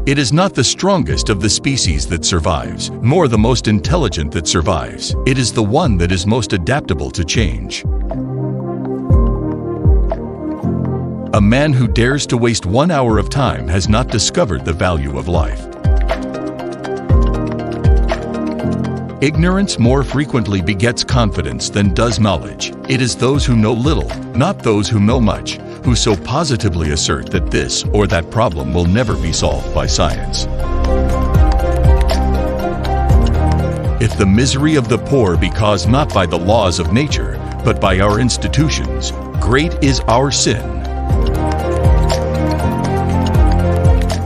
It is not the strongest of the species that survives, nor the most intelligent that survives. It is the one that is most adaptable to change. A man who dares to waste 1 hour of time has not discovered the value of life. Ignorance more frequently begets confidence than does knowledge. It is those who know little, not those who know much, who so positively assert that this or that problem will never be solved by science. If the misery of the poor be caused not by the laws of nature, but by our institutions, great is our sin.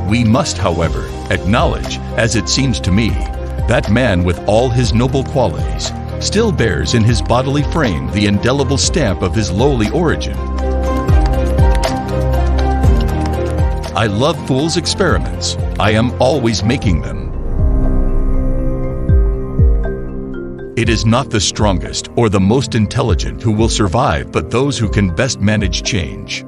We must, however, acknowledge, as it seems to me, that man with all his noble qualities still bears in his bodily frame the indelible stamp of his lowly origin. I love fools' experiments. I am always making them. It is not the strongest or the most intelligent who will survive, but those who can best manage change.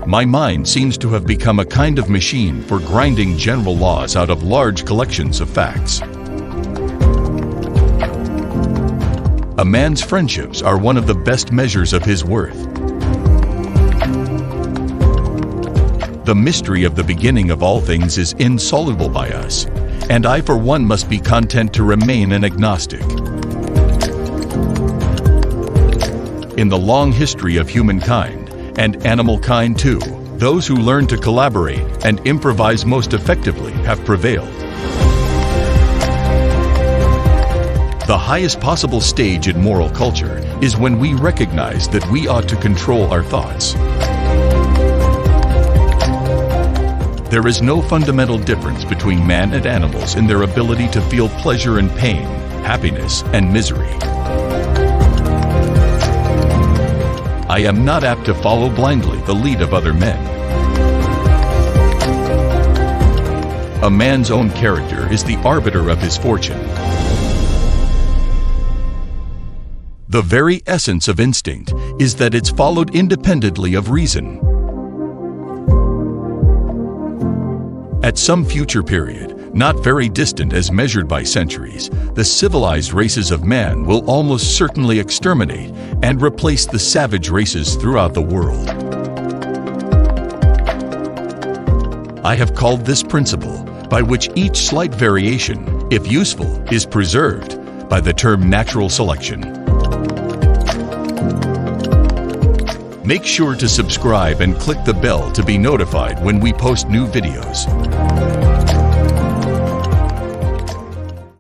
My mind seems to have become a kind of machine for grinding general laws out of large collections of facts. A man's friendships are one of the best measures of his worth. The mystery of the beginning of all things is insoluble by us, and I for one must be content to remain an agnostic. In the long history of humankind, and animal kind too, those who learn to collaborate and improvise most effectively have prevailed. The highest possible stage in moral culture is when we recognize that we ought to control our thoughts. There is no fundamental difference between man and animals in their ability to feel pleasure and pain, happiness and misery. I am not apt to follow blindly the lead of other men. A man's own character is the arbiter of his fortune. The very essence of instinct is that it's followed independently of reason. At some future period, not very distant as measured by centuries, the civilized races of man will almost certainly exterminate and replace the savage races throughout the world. I have called this principle, by which each slight variation, if useful, is preserved, by the term natural selection. Make sure to subscribe and click the bell to be notified when we post new videos.